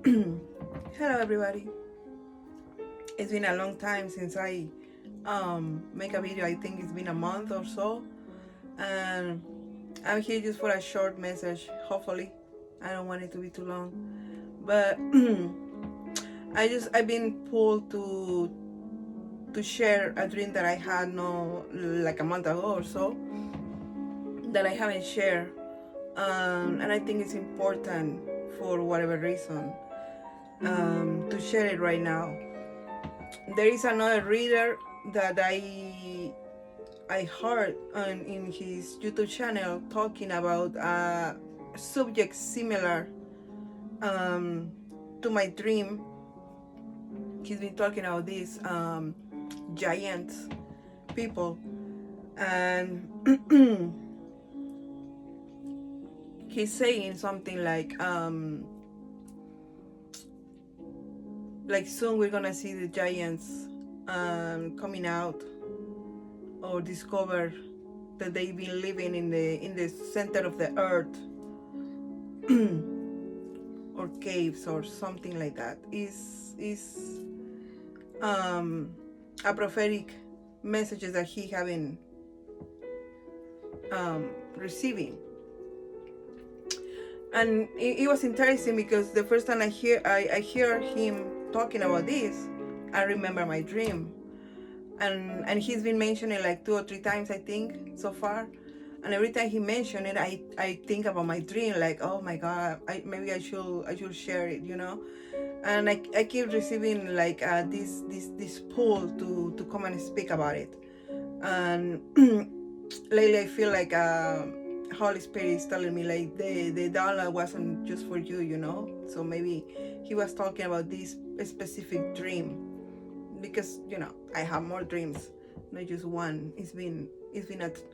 Hello everybody. It's been a long time since I make a video. I think it's been a month or so, and I'm here just for a short message. Hopefully, I don't want it to be too long, but I've been pulled to share a dream that I had no like a month ago or so that I haven't shared, and I think it's important for whatever reason to share it right now. There is another reader that I heard in his YouTube channel talking about a subject similar um, to my dream. He's been talking about these giant people, and he's saying something like soon we're gonna see the giants coming out or discover that they've been living in the center of the earth or caves or something like that. Is a prophetic messages that he have been receiving, and it was interesting because the first time I hear him talking about this, I remember my dream, and he's been mentioning like 2 or 3 times I think so far, and every time he mentioned it, I think about my dream, like, oh my god, maybe I should share it, and I keep receiving like this pull to come and speak about it, and lately I feel like Holy Spirit is telling me like the download wasn't just for you, so maybe he was talking about this specific dream because I have more dreams, not just one. It's been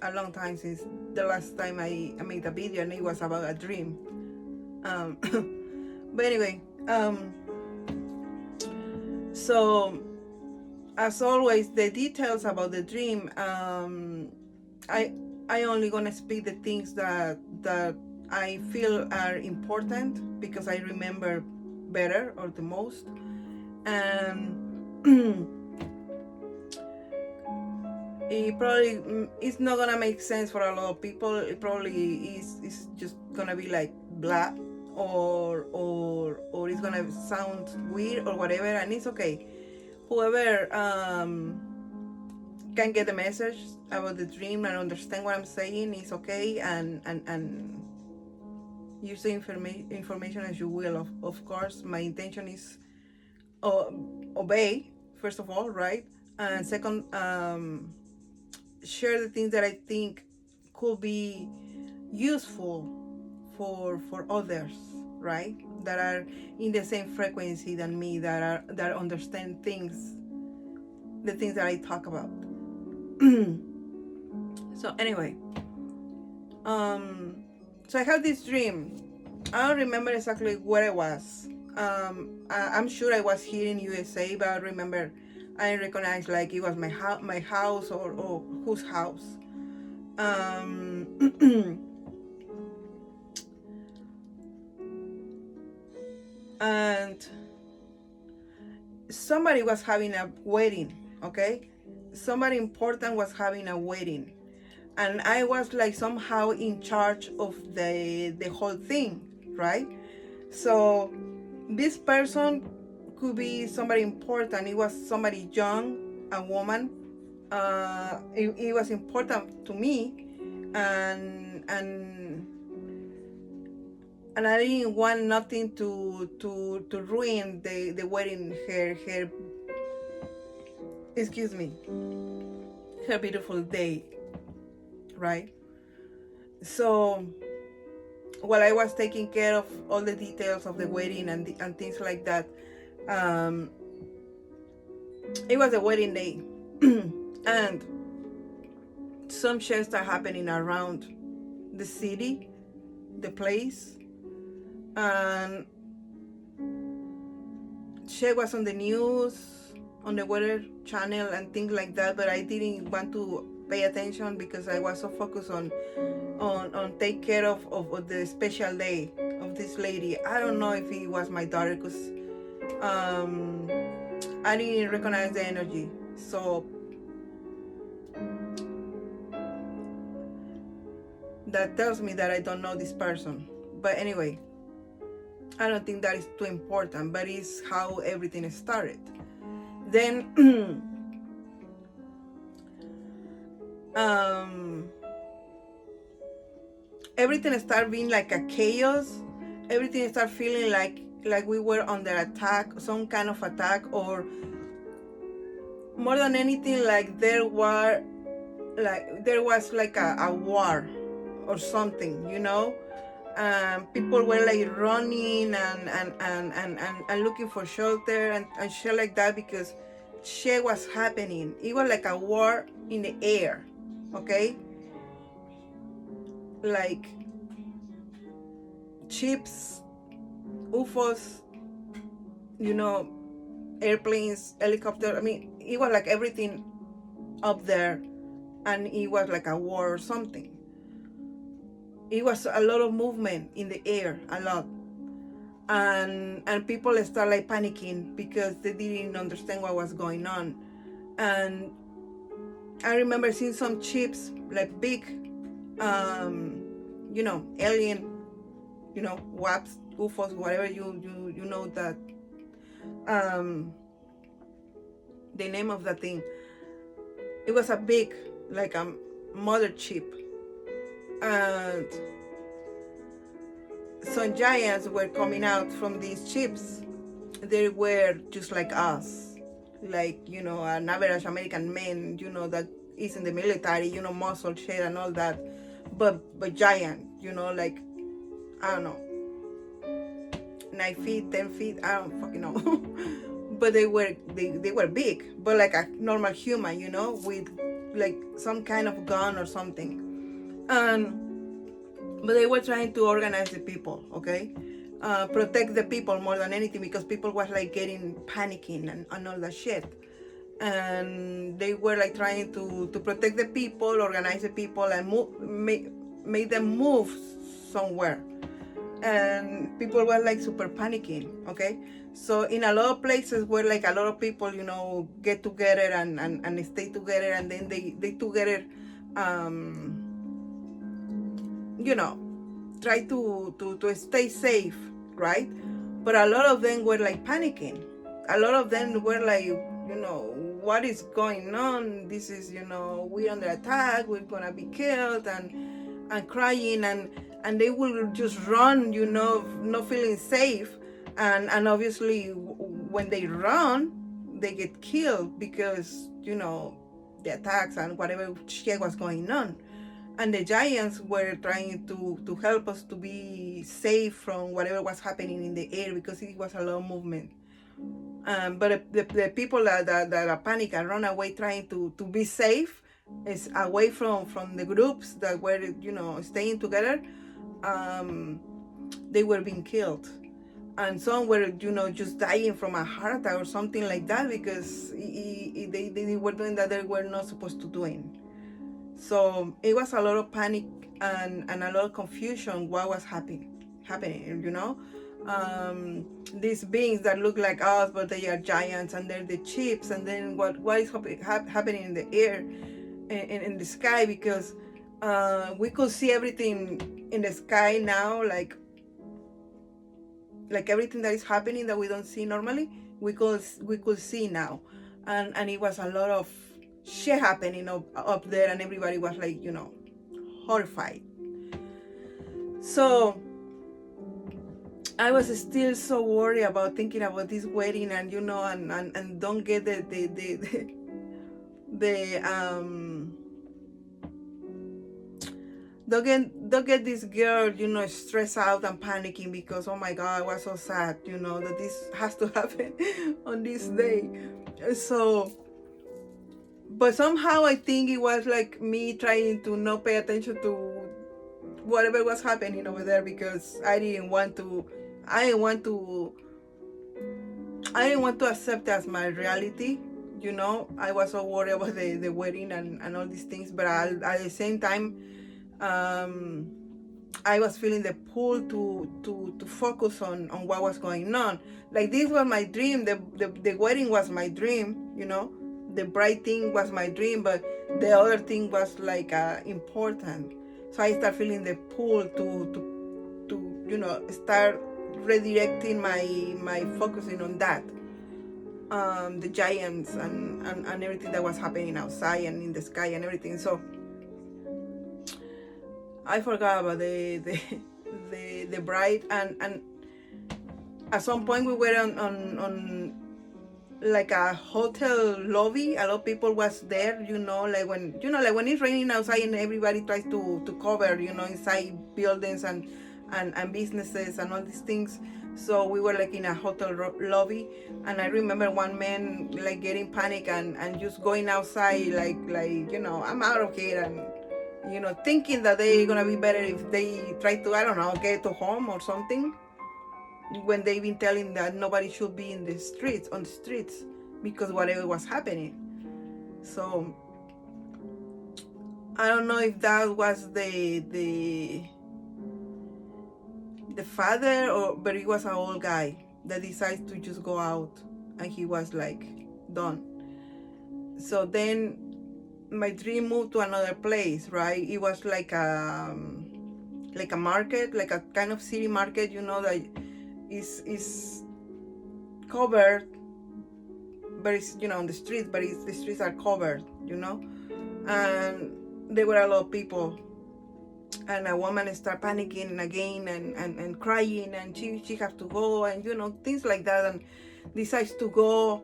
a long time since the last time I made a video and it was about a dream. um, but anyway, so as always, the details about the dream, I I only gonna speak the things that I feel are important because I remember better or the most, and it probably it's not gonna make sense for a lot of people. It probably is just gonna be like blah, or it's gonna sound weird or whatever, and it's okay. Whoever can get the message about the dream and understand what I'm saying is okay, and use the information as you will. Of course, my intention is uh, obey first of all, right? And second, share the things that I think could be useful for others, right? That are in the same frequency than me, that understand things, the things that I talk about. So anyway, so I had this dream. I don't remember exactly where I was. I'm sure I was here in USA, but I remember I recognize like it was my house, or whose house. And somebody was having a wedding, okay? Somebody important was having a wedding, and I was like somehow in charge of the whole thing, right? So this person could be somebody important. It was somebody young, a woman. It was important to me, and I didn't want nothing to ruin the wedding, her excuse me, her beautiful day, right? So while I was taking care of all the details of the wedding and things like that, um, it was a wedding day, and some shares are happening around the city, the place, and she was on the news, on the weather channel and things like that, but I didn't want to pay attention because I was so focused on take care of the special day. of this lady. I don't know if it was my daughter, because I didn't recognize the energy. So that tells me that I don't know this person. But anyway, I don't think that is too important, but it's how everything started. Then everything started being like a chaos. Everything started feeling like we were under attack, some kind of attack, or more than anything, like there was like a war or something, you know. People were like running and looking for shelter and shit like that, because shit was happening. It was like a war in the air, okay? Like ships, UFOs, you know, airplanes, helicopters. I mean, it was like everything up there, and it was like a war or something. It was a lot of movement in the air, a lot. And people start like panicking because they didn't understand what was going on. And I remember seeing some ships, like big, you know, alien, you know, WAPs, UFOs, whatever you know that, the name of that thing. It was a big, like a mother ship, and some giants were coming out from these ships. They were just like us, like, you know, an average American man, you know, that is in the military, you know, muscle shit and all that, but giant, you know, like, I don't know, 9 feet, 10 feet, I don't fucking know. But they were big, but like a normal human, you know, with like some kind of gun or something. But they were trying to organize the people, okay? Protect the people more than anything, because people was like getting panicking and all that shit. And they were like trying to protect the people, organize the people, and make them move somewhere. And people were like super panicking, okay? So in a lot of places where like a lot of people, you know, get together and stay together, and then they together, you know, try to stay safe, right? But a lot of them were like panicking. A lot of them were like, you know, what is going on? This is, you know, we're under attack, we're gonna be killed, and crying, and they will just run, you know, not feeling safe. And obviously when they run, they get killed, because, you know, the attacks and whatever shit was going on. And the giants were trying to help us to be safe from whatever was happening in the air, because it was a lot of movement. But the people that are panic and run away trying to be safe, is away from the groups that were, you know, staying together, they were being killed. And some were, you know, just dying from a heart attack or something like that, because they were doing that they were not supposed to doing. So it was a lot of panic and a lot of confusion what was happening, you know. These beings that look like us, but they are giants, and they're the chips. And then what is happening in the air, in the sky, because we could see everything in the sky now, like everything that is happening that we don't see normally, we could see now. And it was a lot of shit happening up there, and everybody was like, you know, horrified. So I was still so worried about thinking about this wedding, and, you know, and don't get don't get this girl, you know, stressed out and panicking, because, oh my God, I was so sad, you know, that this has to happen on this day. So, but somehow I think it was like me trying to not pay attention to whatever was happening over there, because I didn't want to accept it as my reality, you know. I was so worried about the wedding and all these things, but at the same time, I was feeling the pull to focus on what was going on. Like this was my dream. The wedding was my dream, you know. The bright thing was my dream, but the other thing was like important. So I start feeling the pull to you know, start redirecting my focusing on that. The giants and everything that was happening outside and in the sky and everything. So I forgot about the bride, and at some point we were on like a hotel lobby. A lot of people was there, you know, like when it's raining outside and everybody tries to cover, you know, inside buildings and businesses and all these things. So we were like in a hotel lobby, and I remember one man like getting panic and just going outside like you know, I'm out of here, and you know, thinking that they're gonna be better if they try to, I don't know, get to home or something, when they've been telling that nobody should be in the streets, on the streets, because whatever was happening. So I don't know if that was the father, or but it was an old guy that decided to just go out, and he was like done. So then my dream moved to another place, right? It was like a market, like a kind of city market, you know, that is covered, but it's, you know, on the streets, but the streets are covered, you know, and there were a lot of people, and a woman started panicking again and crying, and she has to go, and you know, things like that, and decides to go,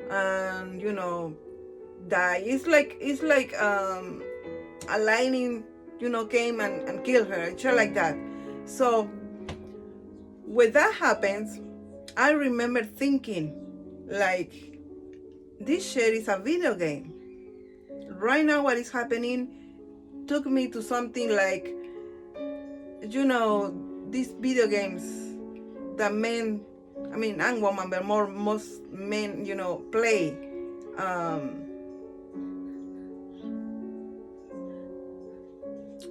and you know, die. It's like a lightning, you know, came and killed her, and shit like that. So when that happens, I remember thinking, like, this shit is a video game. Right now, what is happening took me to something like, you know, these video games that men, I mean, and women, but most men, you know, play.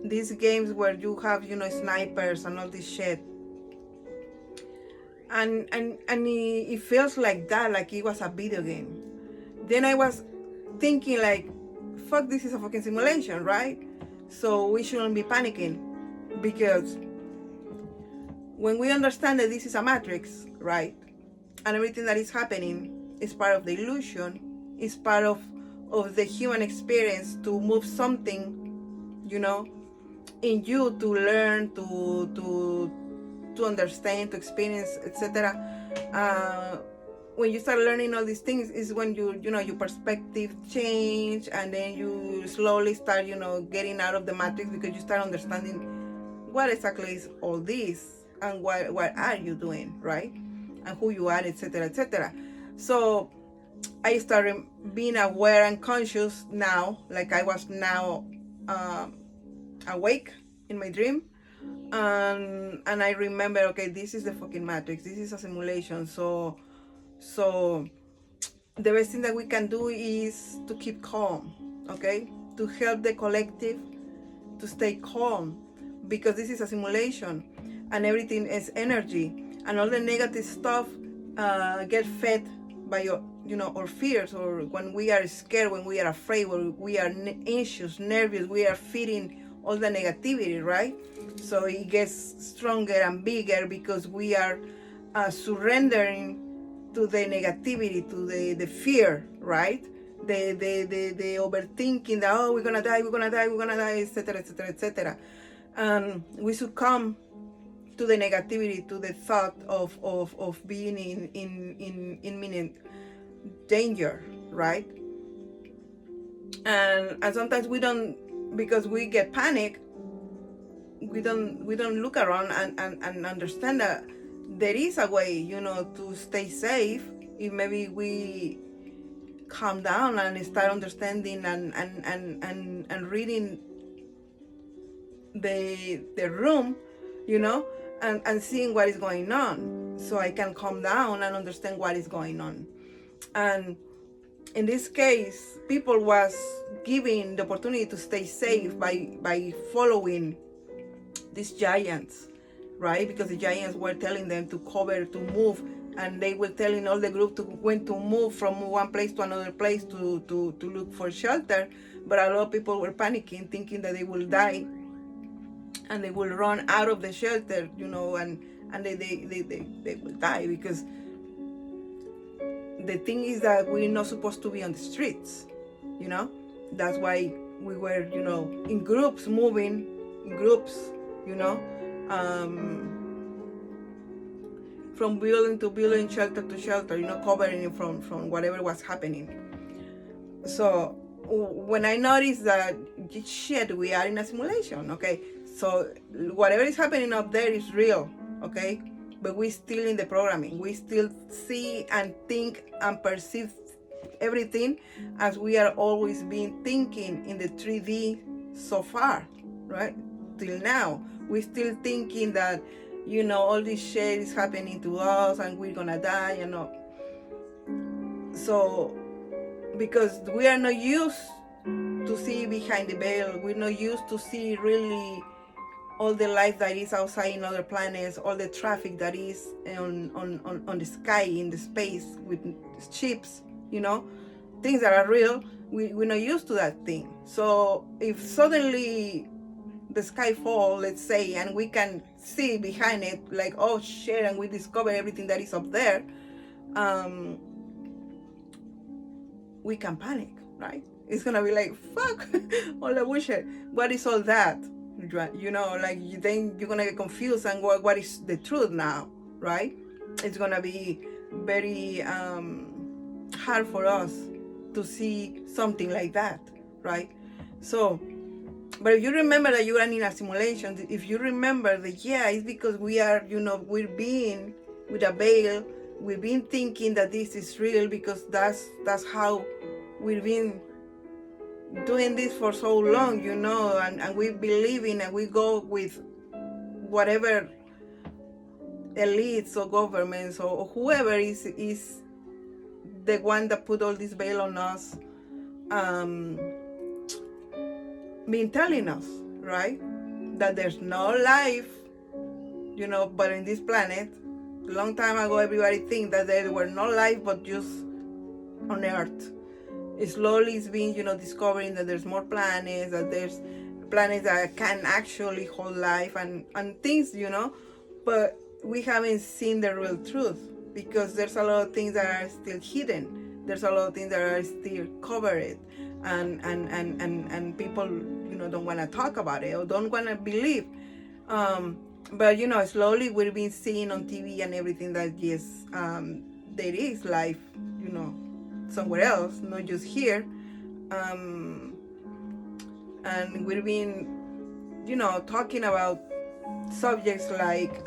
These games where you have, you know, snipers and all this shit. And it feels like that, like it was a video game. Then I was thinking like, fuck, this is a fucking simulation, right? So we shouldn't be panicking, because when we understand that this is a matrix, right, and everything that is happening is part of the illusion, is part of the human experience to move something, you know, in you, to learn, to understand, to experience, etc. When you start learning all these things is when you know, your perspective change, and then you slowly start, you know, getting out of the matrix, because you start understanding what exactly is all this, and what are you doing, right, and who you are, etc. So I started being aware and conscious now, like I was now awake in my dream, and I remember, okay, this is the fucking matrix, this is a simulation. So the best thing that we can do is to keep calm, okay, to help the collective to stay calm, because this is a simulation, and everything is energy, and all the negative stuff get fed by your, you know, our fears, or when we are scared, when we are afraid, when we are anxious, nervous, we are feeding all the negativity, right? So it gets stronger and bigger, because we are surrendering to the negativity, to the fear, right? The overthinking that, oh, we're gonna die, etc. And we succumb to the negativity, to the thought of being in imminent danger, right? And sometimes we don't, because we get panic, we don't look around and understand that there is a way, you know, to stay safe, if maybe we calm down and start understanding and reading the room, you know, and seeing what is going on, so I can calm down and understand what is going on. And in this case, people was given the opportunity to stay safe by following these giants, right? Because the giants were telling them to cover, to move, and they were telling all the group to when to move from one place to another place to look for shelter. But a lot of people were panicking, thinking that they will die and they will run out of the shelter, and they will die, because the thing is that we're not supposed to be on the streets, that's why we were, in groups, moving in groups, from building to building, shelter to shelter, covering it from whatever was happening. So when I noticed that, shit, we are in a simulation, okay? So whatever is happening up there is real, okay? But we're still in the programming. We still see and think and perceive everything as we are always been thinking in the 3D so far, right? Till now. We're still thinking that, all this shit is happening to us and we're gonna die, So, because we are not used to see behind the veil, we're not used to see really all the life that is outside in other planets, all the traffic that is on the sky, in the space with ships, things that are real. We're not used to that thing. So if suddenly the sky fall, let's say, and we can see behind it, like, oh shit, and we discover everything that is up there, we can panic, right? It's gonna be like, fuck, all the bullshit. What is all that? Like, then you're gonna get confused and what is the truth now, right? It's gonna be very hard for us to see something like that, right? So, but if you remember that you are in a simulation, if you remember that, yeah, it's because we are, we're being with a veil, we've been thinking that this is real because that's how we've been doing this for so long, and we believe in, and we go with whatever elites or governments or whoever is the one that put all this veil on us, been telling us, right, that there's no life, but in this planet. A long time ago, everybody think that there were no life but just on Earth. Slowly it's been, discovering that there's more planets, that there's planets that can actually hold life and things, but we haven't seen the real truth, because there's a lot of things that are still hidden. There's a lot of things that are still covered, and people, don't want to talk about it or don't want to believe. But slowly we've been seeing on TV and everything that yes, there is life, somewhere else, not just here. And we've been, talking about subjects like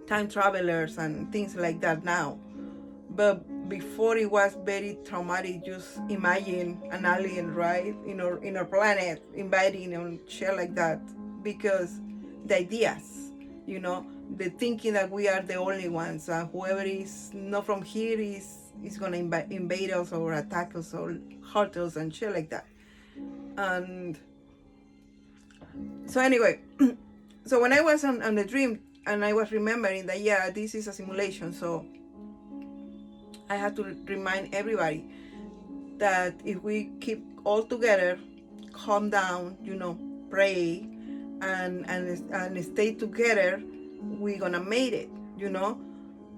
time travelers and things like that now. But before, it was very traumatic. Just imagine an alien, right, in our planet, invading and shit like that, because the ideas, the thinking that we are the only ones, whoever is not from here is gonna invade us or attack us or hurt us and shit like that. And so anyway, so when I was on the dream, and I was remembering that, yeah, this is a simulation, so I had to remind everybody that if we keep all together, calm down, pray, and stay together, we're gonna make it,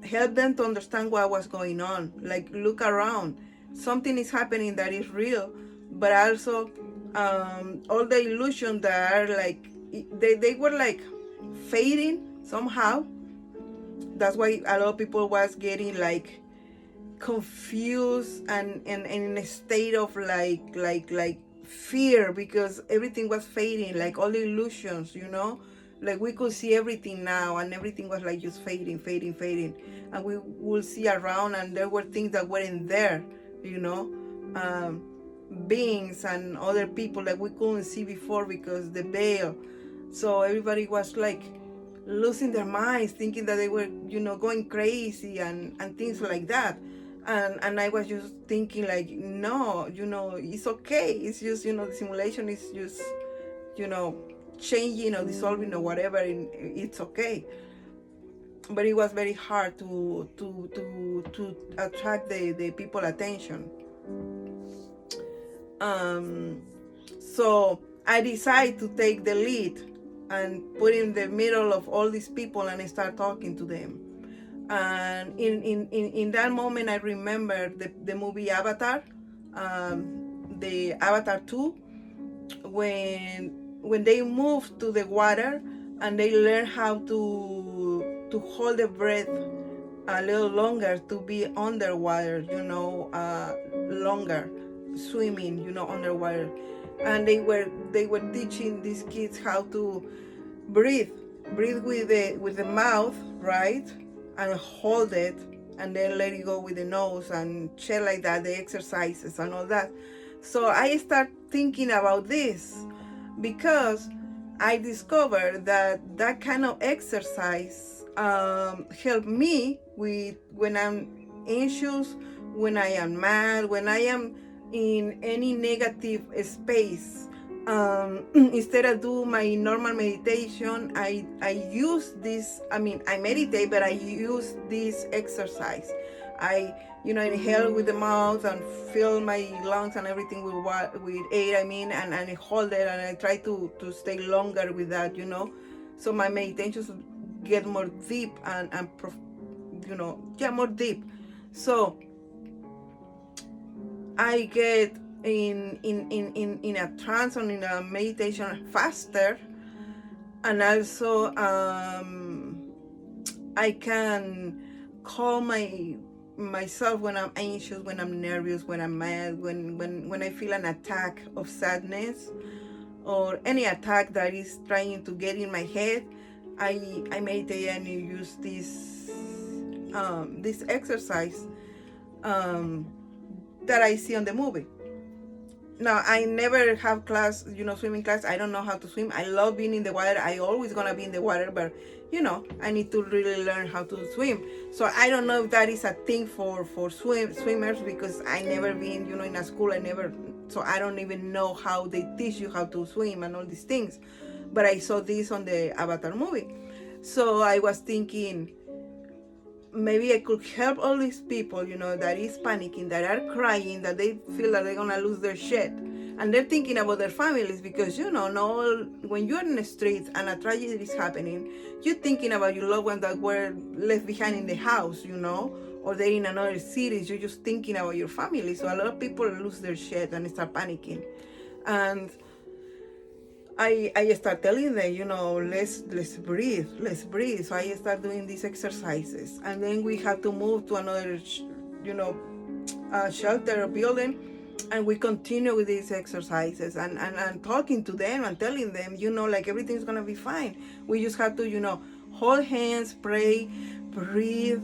help them to understand what was going on. Like, look around, something is happening that is real, but also all the illusions that are like, they were like fading somehow. That's why a lot of people was getting like confused and in a state of like fear, because everything was fading, like all the illusions, like we could see everything now, and everything was like just fading, and we will see around, and there were things that weren't there, beings and other people that we couldn't see before because the veil. So everybody was like losing their minds, thinking that they were, going crazy and things like that. And I was just thinking like, no, it's okay. It's just, the simulation is just, changing or dissolving or whatever, it's okay. But it was very hard to attract the people attention. So I decided to take the lead and put in the middle of all these people and start talking to them. And in that moment, I remember the movie Avatar, the Avatar 2, when they moved to the water and they learn how to hold the breath a little longer, to be underwater, longer swimming, underwater. And they were teaching these kids how to breathe with the mouth, right, and hold it, and then let it go with the nose and shit like that, the exercises and all that. So I start thinking about this because I discovered that kind of exercise helped me with when I'm anxious, when I am mad, when I am in any negative space. Instead of do my normal meditation, I use this. I meditate, but I use this exercise. I inhale with the mouth and fill my lungs and everything with air. And I hold it and I try to stay longer with that. So my meditations get more deep and more deep. So I get in a trance or in a meditation faster, and also I can calm myself when I'm anxious, when I'm nervous, when I'm mad, when I feel an attack of sadness or any attack that is trying to get in my head. I meditate and use this exercise that I see on the movie. Now, I never have class, swimming class. I don't know how to swim. I love being in the water. I always gonna be in the water, but I need to really learn how to swim. So I don't know if that is a thing for swimmers, because I never been, in a school. So I don't even know how they teach you how to swim and all these things. But I saw this on the Avatar movie. So I was thinking, maybe I could help all these people, that is panicking, that are crying, that they feel that they're gonna lose their shit. And they're thinking about their families because, when you're in the streets and a tragedy is happening, you're thinking about your loved ones that were left behind in the house, or they're in another city. You're just thinking about your family. So a lot of people lose their shit and start panicking. And I start telling them, let's breathe. So I start doing these exercises, and then we have to move to another, shelter or building, and we continue with these exercises and talking to them and telling them, like everything's gonna be fine. We just have to, hold hands, pray, breathe,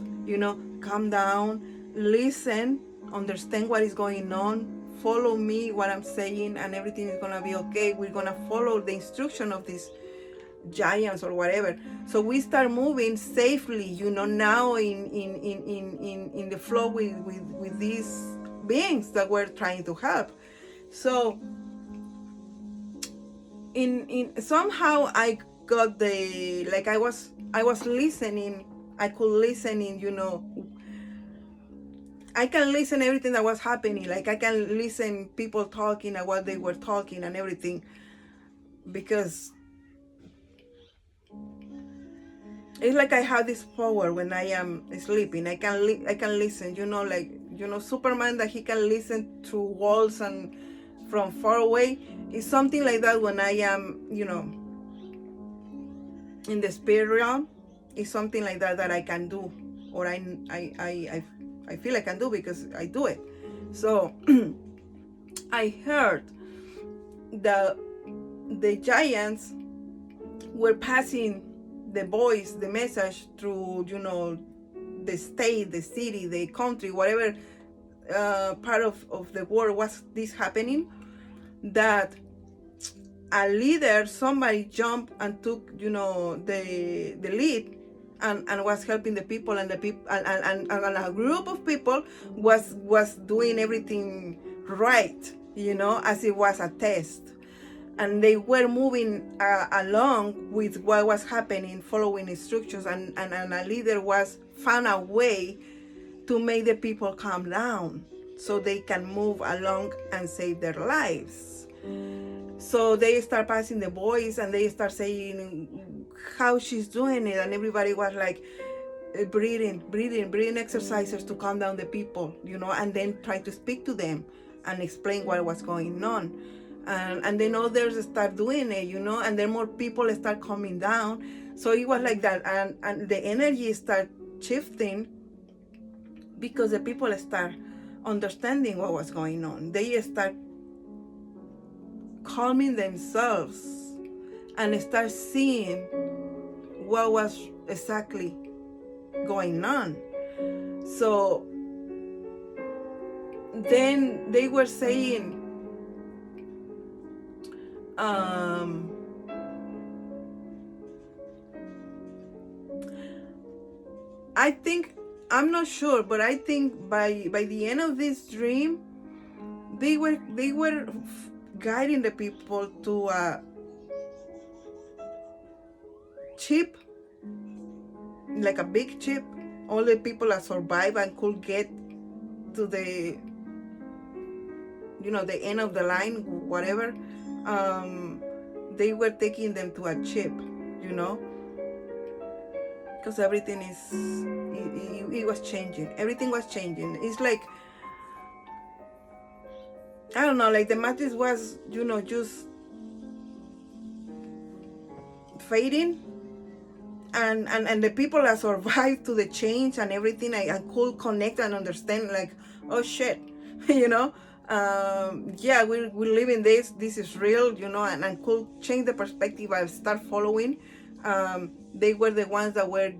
calm down, listen, understand what is going on. Follow me, what I'm saying, and everything is gonna be okay. We're gonna follow the instruction of these giants or whatever. So we start moving safely, now in the flow with these beings that we're trying to help. So in somehow I got I was listening. I could listen I can listen everything that was happening. I can listen people talking and what they were talking and everything, because it's like I have this power when I am sleeping. I can listen. Superman, that he can listen through walls and from far away. It's something like that when I am, in the spirit realm. It's something like that I can do, or I feel I can do, because I do it. So I heard that the giants were passing the voice, the message through, the state, the city, the country, whatever part of the world was this happening, that a leader, somebody jumped and took, the lead, and was helping the people, and the people and a group of people was doing everything right, as it was a test. and they were moving along with what was happening, following instructions, and a leader was found a way to make the people calm down so they can move along and save their lives. So they start passing the voice and they start saying how she's doing it, and everybody was like breathing exercises to calm down the people, and then try to speak to them and explain what was going on. And then others start doing it, and then more people start coming down. So it was like that, and the energy start shifting because the people start understanding what was going on. They start calming themselves and start seeing what was exactly going on. So then they were saying, I think, I'm not sure, but I think by the end of this dream, they were guiding the people to a chip, like a big chip. All the people that survived and could get to the the end of the line, whatever, they were taking them to a chip, because everything it was changing. Everything was changing. It's like, I don't know, like the matrix was, just fading, and the people that survived to the change and everything, I could connect and understand, like, oh shit, yeah, we're living this is real, and could change the perspective. I start following. They were the ones that were,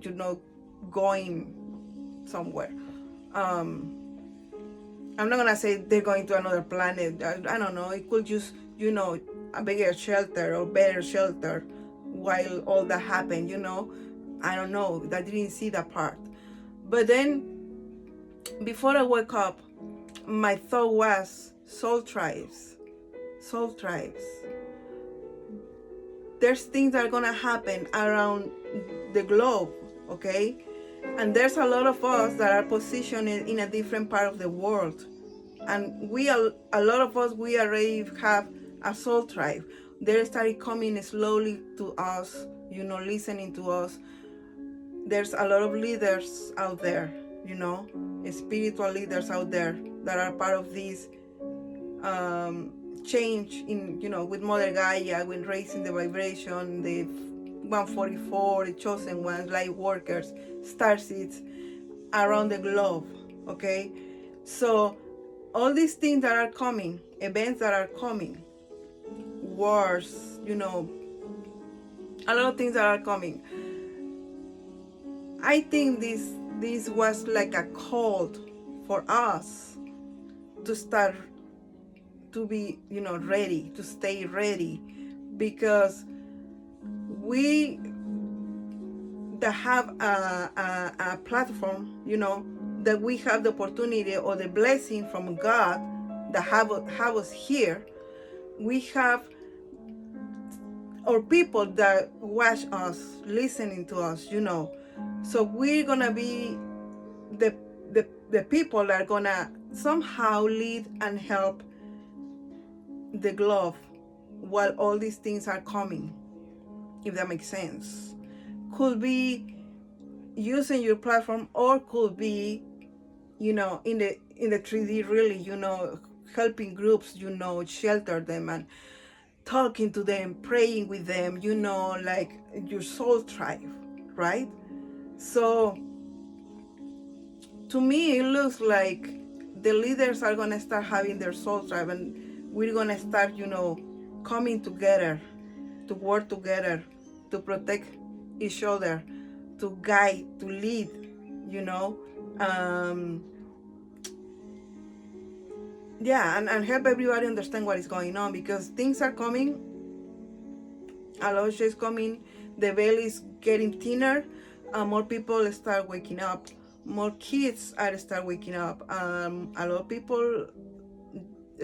going somewhere. I'm not gonna say they're going to another planet. I don't know. It could just, a bigger shelter or better shelter while all that happened, I don't know. I didn't see that part. But then, before I woke up, my thought was soul tribes. Soul tribes. There's things that are gonna happen around the globe, okay? And there's a lot of us that are positioned in a different part of the world. And a lot of us, we already have a soul tribe. They started coming slowly to us, listening to us. There's a lot of leaders out there, spiritual leaders out there that are part of this change in, with Mother Gaia, with raising the vibration, the 144, the chosen ones, light workers, starseeds around the globe, okay? So all these things that are coming, events that are coming, wars, a lot of things that are coming. I think this was like a call for us to start to be, ready, to stay ready, because we that have a platform, that we have the opportunity or the blessing from God that have us here. We have our people that watch us, listening to us, So we're gonna be the people that are gonna somehow lead and help the globe while all these things are coming, if that makes sense. Could be using your platform, or could be, in the 3D, really, helping groups, shelter them and talking to them, praying with them, like your soul tribe, right? So to me, it looks like the leaders are gonna start having their soul tribe, and we're gonna start, coming together, to work together, to protect each other, to guide, to lead, yeah, and help everybody understand what is going on, because things are coming. Aloysia is coming. The veil is getting thinner. More people start waking up. More kids are start waking up. A lot of people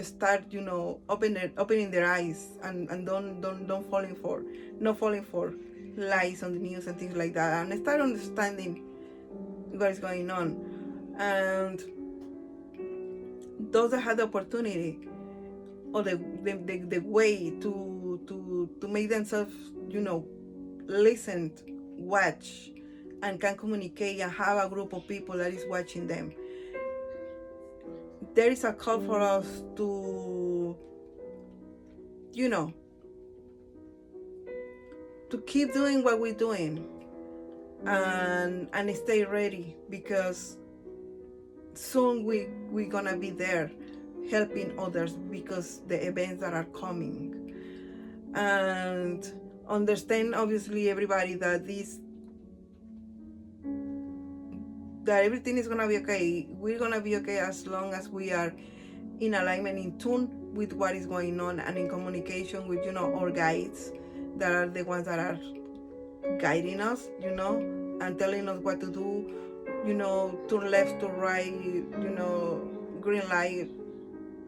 start, opening their eyes, and don't not falling for lies on the news and things like that, and start understanding what is going on. And those that have the opportunity or the way to make themselves, listen, watch, and can communicate and have a group of people that is watching them. There is a call for us to, to keep doing what we're doing, and stay ready, because soon we're gonna be there helping others, because the events that are coming. And understand, obviously, everybody, that everything is gonna be okay. We're gonna be okay as long as we are in alignment, in tune with what is going on, and in communication with, our guides, that are the ones that are guiding us, and telling us what to do, turn left, to right, green light,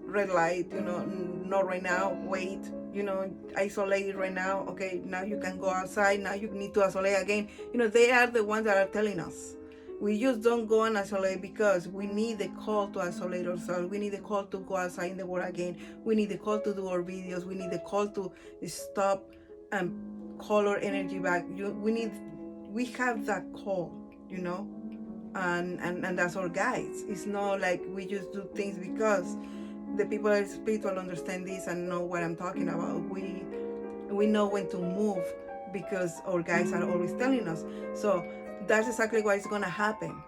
red light, not right now, wait, isolate right now, okay, now you can go outside, now you need to isolate again. They are the ones that are telling us. We just don't go and isolate, because we need the call to isolate ourselves. We need the call to go outside in the world again. We need the call to do our videos. We need the call to stop and call our energy back. We have that call, and that's our guides. It's not like we just do things because the people that are spiritual understand this and know what I'm talking about. We know when to move, because our guides are always telling us. So that's exactly what is gonna happen.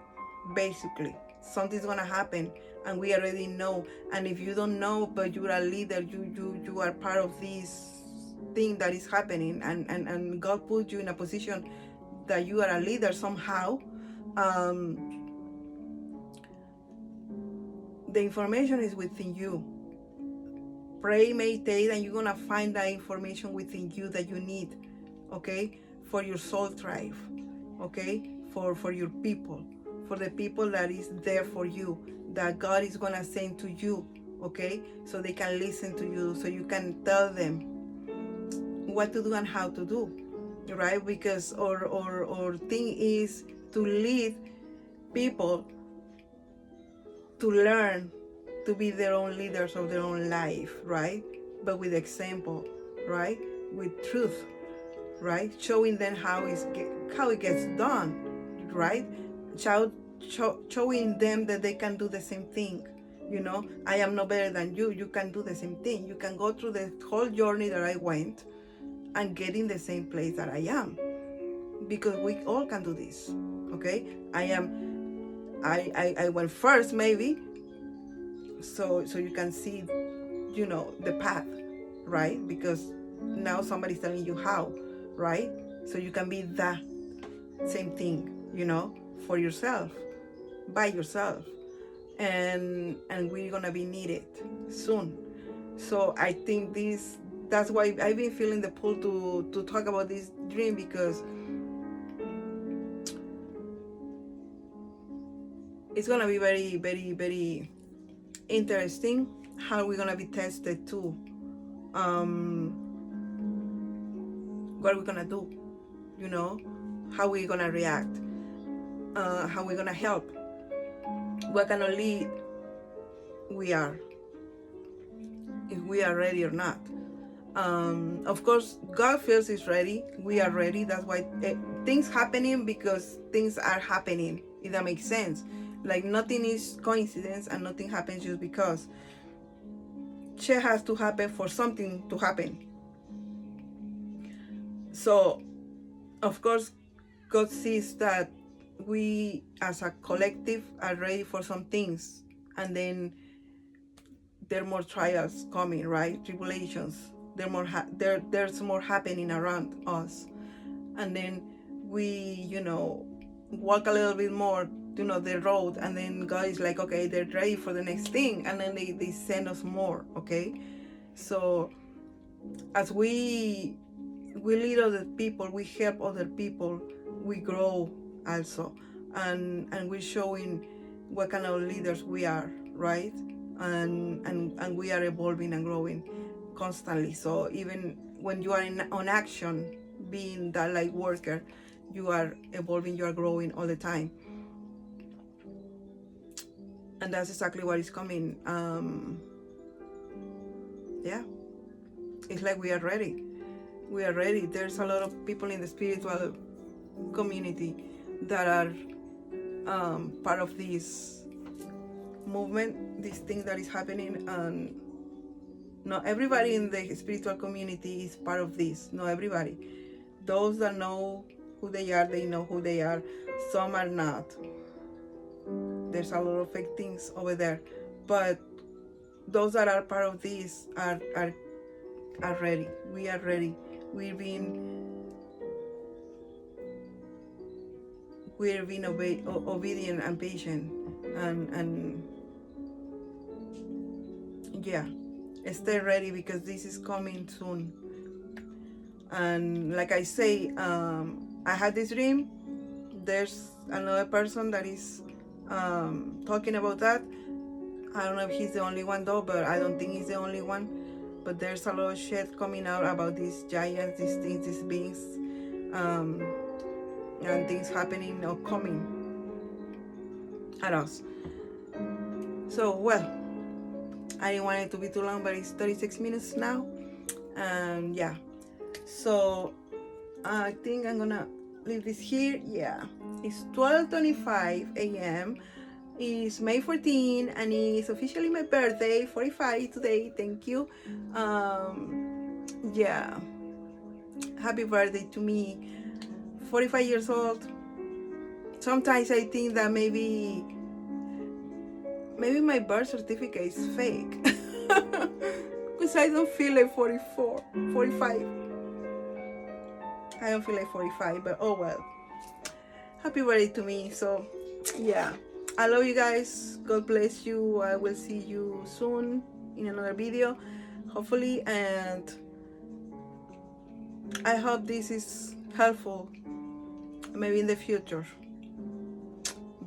Basically, something's gonna happen, and we already know. And if you don't know, but you're a leader, you are part of this thing that is happening, and God put you in a position that you are a leader somehow. The information is within you. Pray, meditate, and you're gonna find that information within you that you need, okay, for your soul tribe, okay, for your people, for the people that is there for you, that God is gonna send to you, okay, so they can listen to you, so you can tell them what to do and how to do, right? Because our thing is to lead people to learn to be their own leaders of their own life, right? But with example, right? With truth, right? Showing them how it gets done, right? Showing them that they can do the same thing. I am no better than you. You can do the same thing. You can go through the whole journey that I went and get in the same place that I am, because we all can do this, okay? I went first, maybe, so you can see, the path, right? Because now somebody's telling you how, right? So you can be that same thing, for yourself, by yourself, and we're gonna be needed soon. So I think that's why I've been feeling the pull to talk about this dream, because it's gonna be very, very, very interesting how we're gonna be tested too. What we're gonna do, how we're gonna react, how we're gonna help, what kind of lead we are, if we are ready or not. Of course, God feels is ready. We are ready. That's why things happening, because things are happening. If that makes sense. Like, nothing is coincidence, and nothing happens just because. Shit has to happen for something to happen. So, of course, God sees that we as a collective are ready for some things, and then there are more trials coming, right? Tribulations. There's more happening around us, and then we, walk a little bit more, the road, and then God is like, okay, they're ready for the next thing, and then they send us more, okay? So as we lead other people, we help other people, we grow also, and we're showing what kind of leaders we are, right? and we are evolving and growing constantly. So even when you are on action, being that light worker, you are evolving, you are growing all the time. And that's exactly what is coming. Yeah, it's like we are ready. We are ready. There's a lot of people in the spiritual community that are part of this movement, this thing that is happening, and not everybody in the spiritual community is part of this. Not everybody. Those that know who they know who they are. Some are not. There's a lot of fake things over there, but those that are part of this are ready. We are ready. We're being obedient and patient, and yeah, stay ready because this is coming soon. And like I say, I had this dream. There's another person that is talking about that. I don't know if he's the only one though, but I don't think he's the only one. But there's a lot of shit coming out about these giants, these things, these beings, and things happening or coming at us. So, well, I didn't want it to be too long, but it's 36 minutes now. And yeah, so I think I'm gonna leave this here. Yeah, it's 12:25 a.m. It's May 14 and it's officially my birthday, 45 today. Thank you. Yeah, happy birthday to me. 45 years old. Sometimes I think that maybe my birth certificate is fake. Because I don't feel like 45. I don't feel like 45, but oh well. Happy birthday to me. So yeah, I love you guys. God bless you. I will see you soon in another video, hopefully, and I hope this is helpful maybe in the future,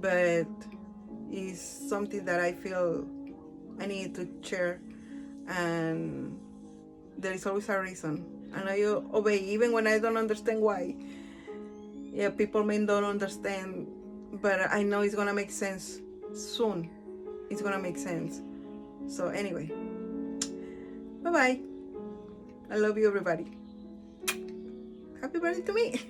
but it's something that I feel I need to share, and there is always a reason, and I obey even when I don't understand why. Yeah, people may not understand, but I know it's gonna make sense soon. It's gonna make sense. So anyway, bye bye. I love you, everybody. Happy birthday to me.